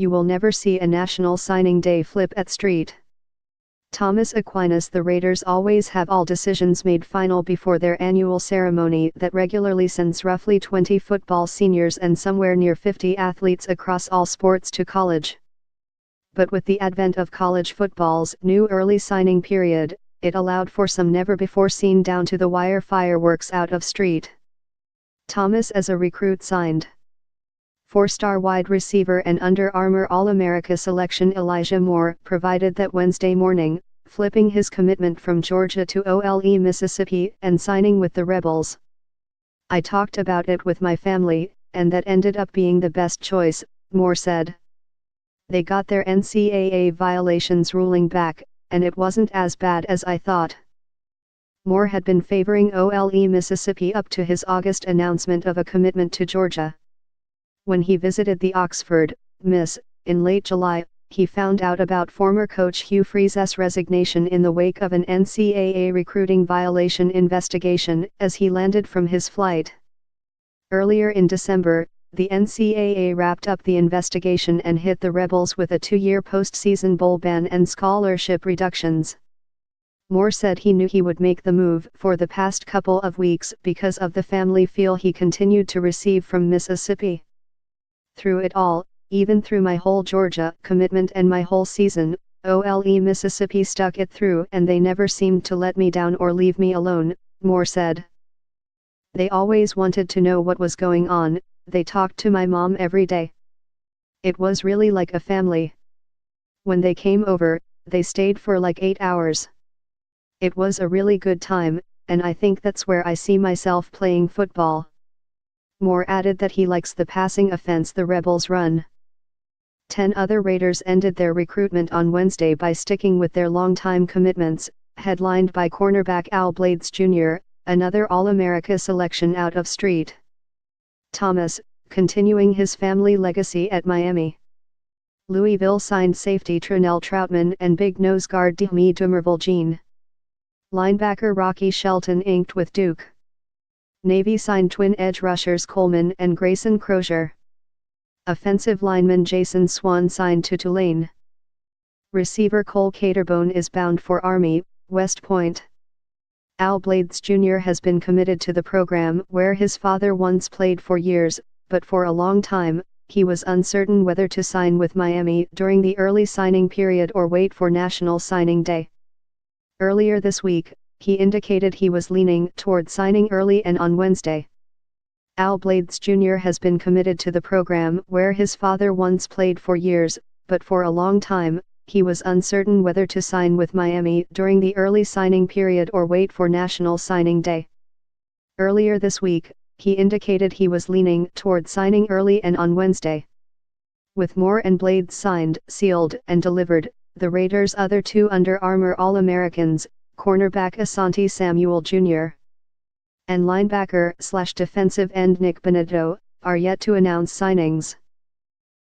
you will never see a national signing day flip at Street. Thomas Aquinas. The Raiders always have all decisions made final before their annual ceremony that regularly sends roughly 20 football seniors and somewhere near 50 athletes across all sports to college. But with the advent of college football's new early signing period, it allowed for some never-before-seen down-to-the-wire fireworks out of Street. Thomas as a recruit signed. Four-star wide receiver and Under Armour All-America selection Elijah Moore provided that Wednesday morning, flipping his commitment from Georgia to OLE Mississippi and signing with the Rebels. "I talked about it with my family, and that ended up being the best choice," Moore said. "They got their NCAA violations ruling back, and it wasn't as bad as I thought." Moore had been favoring OLE Mississippi up to his August announcement of a commitment to Georgia. When he visited the Oxford, Miss, in late July, he found out about former coach Hugh Freeze's resignation in the wake of an NCAA recruiting violation investigation as he landed from his flight. Earlier in December, the NCAA wrapped up the investigation and hit the Rebels with a 2-year postseason bowl ban and scholarship reductions. Moore said he knew he would make the move for the past couple of weeks because of the family feel he continued to receive from Mississippi. "Through it all, even through my whole Georgia commitment and my whole season, OLE Mississippi stuck it through and they never seemed to let me down or leave me alone," Moore said. "They always wanted to know what was going on, they talked to my mom every day. It was really like a family. When they came over, they stayed for like 8 hours. It was a really good time, and I think that's where I see myself playing football." Moore added that he likes the passing offense the Rebels run. 10 other Raiders ended their recruitment on Wednesday by sticking with their longtime commitments, headlined by cornerback Al Blades Jr., another All-America selection out of Street. Thomas, continuing his family legacy at Miami. Louisville signed safety Trinell Troutman and big nose guard Demi Dumervil Jean. Linebacker Rocky Shelton inked with Duke. Navy signed twin edge rushers Coleman and Grayson Crozier. Offensive lineman Jason Swan signed to Tulane. Receiver Cole Caterbone is bound for Army, West Point. Al Blades Jr. has been committed to the program where his father once played for years, but for a long time, he was uncertain whether to sign with Miami during the early signing period or wait for National Signing Day. Earlier this week, he indicated he was leaning toward signing early and on Wednesday. Al Blades Jr. has been committed to the program where his father once played for years, but for a long time, he was uncertain whether to sign with Miami during the early signing period or wait for National Signing Day. Earlier this week, he indicated he was leaning toward signing early and on Wednesday. With Moore and Blades signed, sealed, and delivered, the Raiders' other 2 Under Armour All-Americans, cornerback Asante Samuel Jr. and linebacker/defensive end Nick Benedetto, are yet to announce signings.